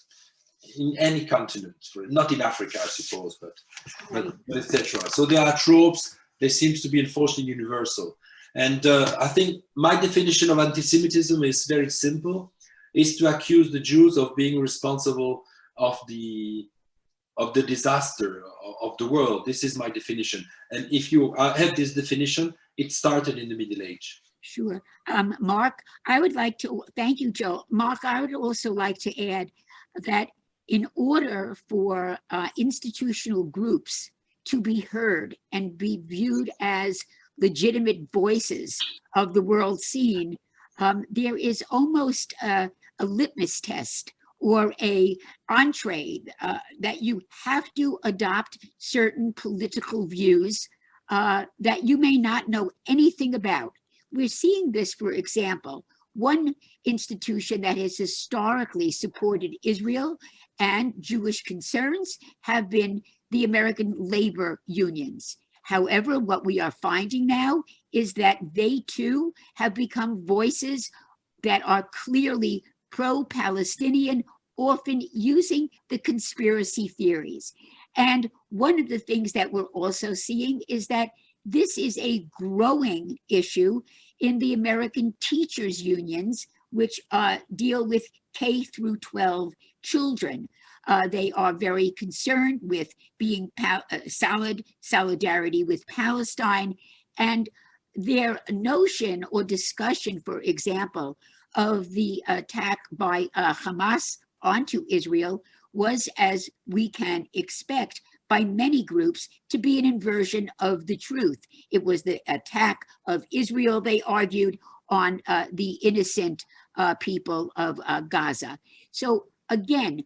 in any continent, not in Africa, I suppose, but etc. So there are tropes. They seem to be unfortunately universal. And I think my definition of anti-Semitism is very simple: is to accuse the Jews of being responsible of the disaster of the world. This is my definition. And if you have this definition, it started in the Middle Age. Sure. Mark, I would like to, thank you, Joe. Mark, I would also like to add that in order for institutional groups to be heard and be viewed as legitimate voices of the world scene, there is almost a litmus test or a entree that you have to adopt certain political views that you may not know anything about. We're seeing this, for example, one institution that has historically supported Israel and Jewish concerns have been the American labor unions. However, what we are finding now is that they too have become voices that are clearly pro-Palestinian, often using the conspiracy theories. And one of the things that we're also seeing is that this is a growing issue in the American teachers unions, which deal with K through 12 children. They are very concerned with being solidarity with Palestine, and their notion or discussion, for example, of the attack by Hamas onto Israel was, as we can expect, by many groups to be an inversion of the truth. It was the attack of Israel, they argued, on the innocent people of Gaza. So again,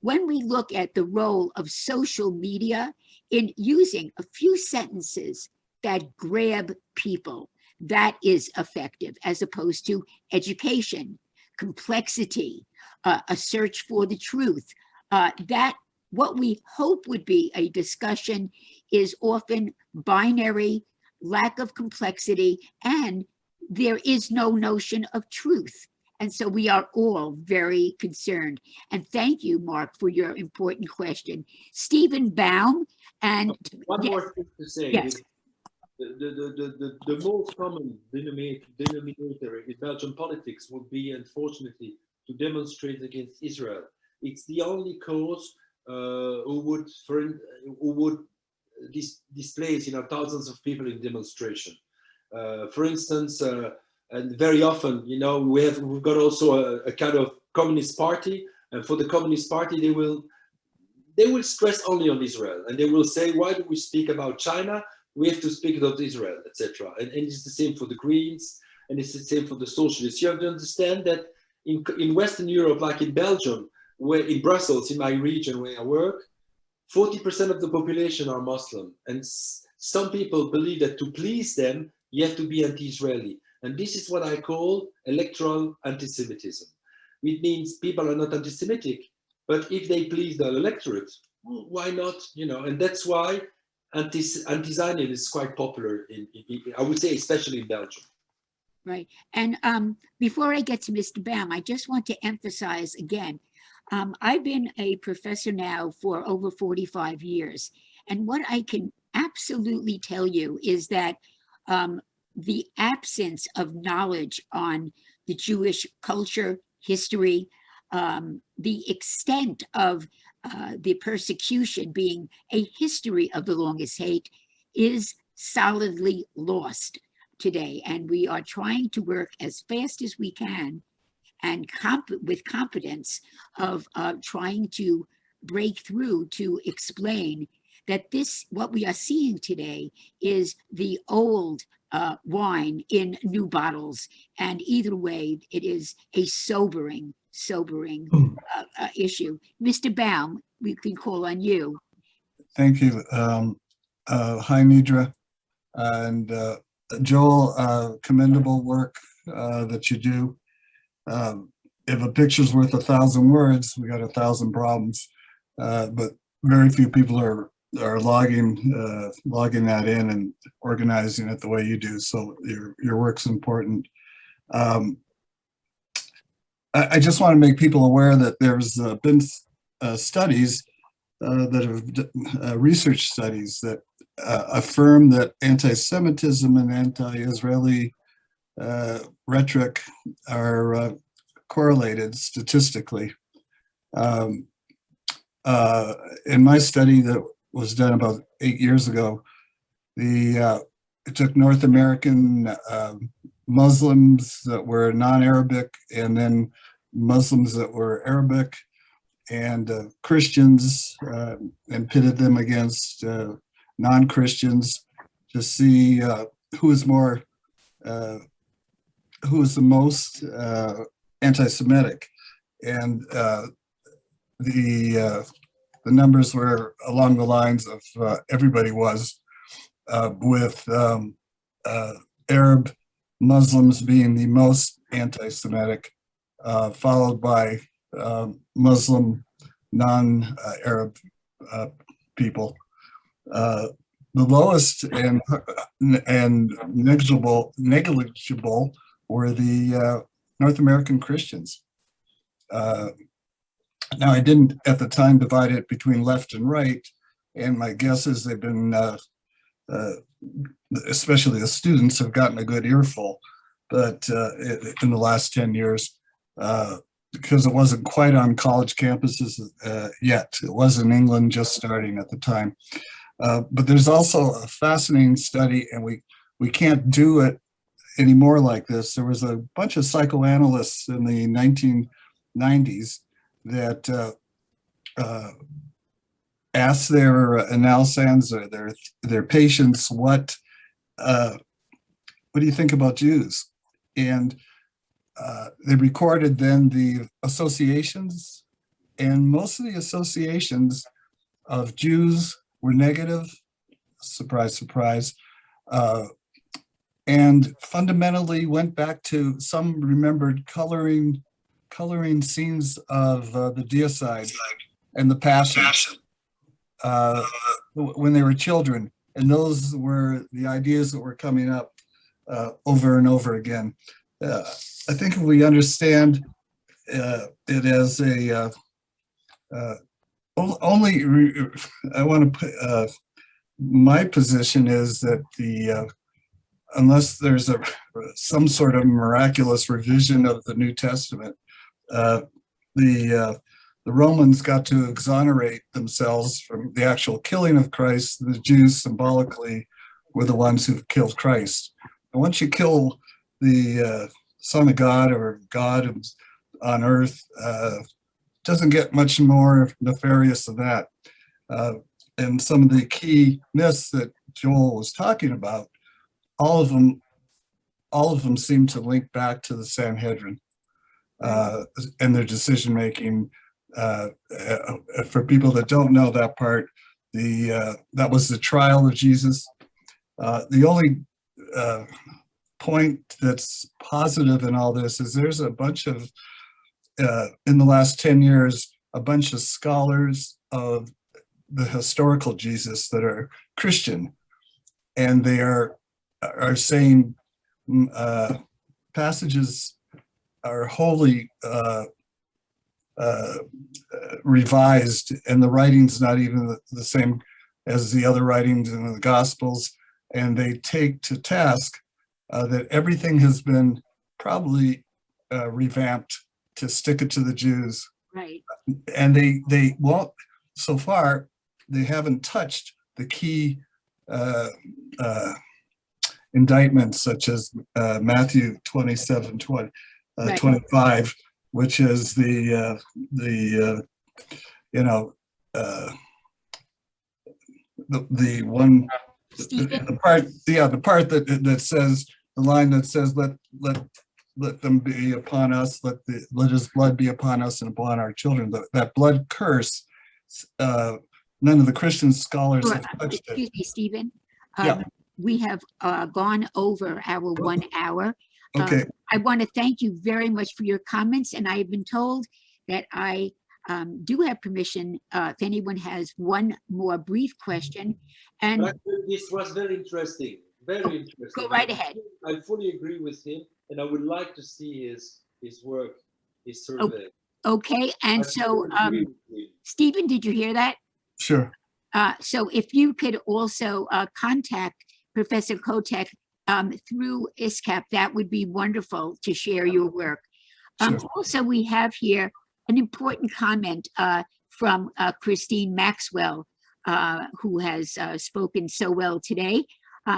when we look at the role of social media in using a few sentences that grab people, that is effective, as opposed to education, complexity, a search for the truth. That what we hope would be a discussion is often binary, lack of complexity, and there is no notion of truth. And so we are all very concerned. And thank you, Mark, for your important question. Stephen Baum, and one yes, more thing to say. yes. The most common denominator in Belgian politics would be, unfortunately, to demonstrate against Israel. It's the only cause who would displace thousands of people in demonstration. For instance, and very often, we've got also a kind of communist party, and for the communist party, they will stress only on Israel, and they will say, why do we speak about China? We have to speak about Israel, etc. And it's the same for the Greens, and it's the same for the socialists. You have to understand that in Western Europe, like in Belgium, where in Brussels, in my region where I work, 40% of the population are Muslim. And some people believe that to please them, you have to be anti-Israeli. And this is what I call electoral anti-Semitism. It means people are not anti-Semitic, but if they please the electorate, why not? And that's why anti-Zionism is quite popular I would say, especially in Belgium. Right. And before I get to Mr. Baum, I just want to emphasize again, I've been a professor now for over 45 years. And what I can absolutely tell you is that the absence of knowledge on the Jewish culture, history, the extent of the persecution being a history of the longest hate is solidly lost today. And we are trying to work as fast as we can and with competence of trying to break through to explain that what we are seeing today is the old wine in new bottles. And either way, it is a sobering issue. Mr. Baum, we can call on you. Thank you. Hi, Nidra. And Joel, commendable work that you do. If a picture's worth 1,000 words, we got 1,000 problems. But very few people are logging that in and organizing it the way you do. So your work's important. I just want to make people aware that there's been studies that have research studies that affirm that anti-Semitism and anti-Israeli rhetoric are correlated statistically. In my study that was done about 8 years ago, it took North American Muslims that were non-Arabic and then Muslims that were Arabic and Christians and pitted them against non-Christians to see who is the most anti-Semitic. And the numbers were along the lines of everybody was with Arab Muslims being the most anti-Semitic, followed by Muslim non-Arab people. The lowest and negligible were the North American Christians. Now, I didn't at the time divide it between left and right, and my guess is they've been, especially the students, have gotten a good earful, but in the last 10 years, because it wasn't quite on college campuses yet. It was in England just starting at the time. But there's also a fascinating study, and we can't do it anymore like this. There was a bunch of psychoanalysts in the 1990s that asked their analysands or their patients, what do you think about Jews? And they recorded then the associations, and most of the associations of Jews were negative, surprise, surprise, and fundamentally went back to some remembered coloring scenes of the deicide and the Passion when they were children. And those were the ideas that were coming up over and over again. I think if we understand it as a I want to put my position is that unless there's some sort of miraculous revision of the New Testament, the Romans got to exonerate themselves from the actual killing of Christ. The Jews symbolically were the ones who killed Christ. And once you kill the Son of God or God on earth, doesn't get much more nefarious than that. And some of the key myths that Joel was talking about, all of them seem to link back to the Sanhedrin and their decision making. For people that don't know that part, that was the trial of Jesus. The only point that's positive in all this is there's a bunch of, in the last 10 years, a bunch of scholars of the historical Jesus that are Christian, and they are saying passages are wholly revised, and the writing's not even the same as the other writings in the Gospels, and they take to task that everything has been probably revamped to stick it to the Jews. Right. And they won't, so far, they haven't touched the key indictments, such as Matthew 27:25, right, which is the one, the part that says, the line that says, let them be upon us, let his blood be upon us and upon our children. That blood curse, none of the Christian scholars have touched it. Excuse me, Stephen. Yeah. We have gone over our 1 hour. Okay. I want to thank you very much for your comments, and I have been told that I do have permission if anyone has one more brief question. And this was very interesting. Very interesting. Go right ahead. I fully agree with him, and I would like to see his work, his survey. Okay, and so Stephen, did you hear that? Sure. So if you could also contact Professor Kotek through ISGAP, that would be wonderful to share your work. Sure. Also, we have here an important comment from Christine Maxwell, who has spoken so well today.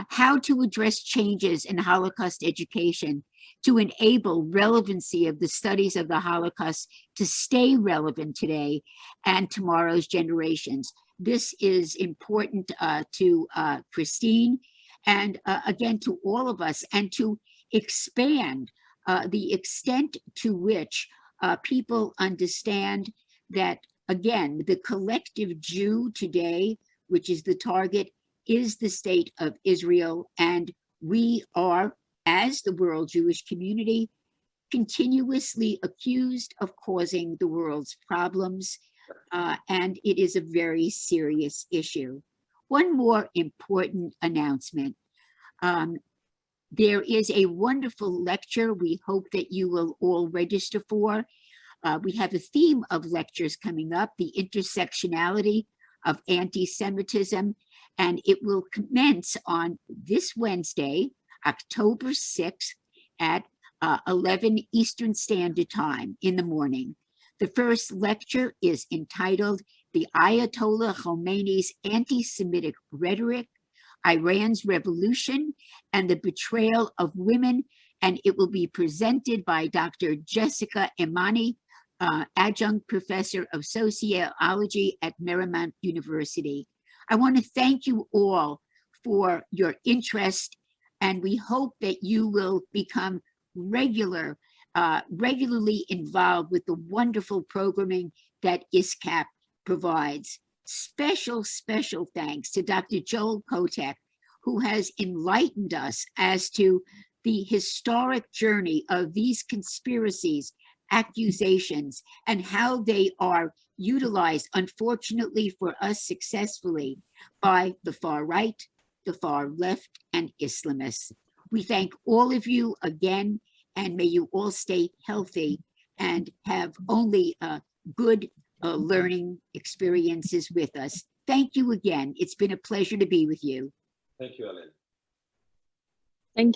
How to address changes in Holocaust education to enable relevancy of the studies of the Holocaust to stay relevant today and tomorrow's generations. This is important to Christine and again to all of us, and to expand the extent to which people understand that, again, the collective Jew today, which is the target, is the state of Israel, and we are, as the world Jewish community, continuously accused of causing the world's problems, and it is a very serious issue. One more important announcement. There is a wonderful lecture we hope that you will all register for. We have a theme of lectures coming up, the intersectionality of anti-Semitism, and it will commence on this Wednesday, October 6th at 11 Eastern Standard Time in the morning. The first lecture is entitled The Ayatollah Khomeini's Anti-Semitic Rhetoric, Iran's Revolution, and the Betrayal of Women, and it will be presented by Dr. Jessica Imani, Adjunct Professor of Sociology at Marymount University. I want to thank you all for your interest, and we hope that you will become regularly involved with the wonderful programming that ISGAP provides. Special thanks to Dr. Joël Kotek, who has enlightened us as to the historic journey of these conspiracies, accusations, and how they are utilized, unfortunately for us successfully, by the far right, the far left, and Islamists. We thank all of you again, and may you all stay healthy and have only good learning experiences with us. Thank you again. It's been a pleasure to be with you. Thank you, Ellen.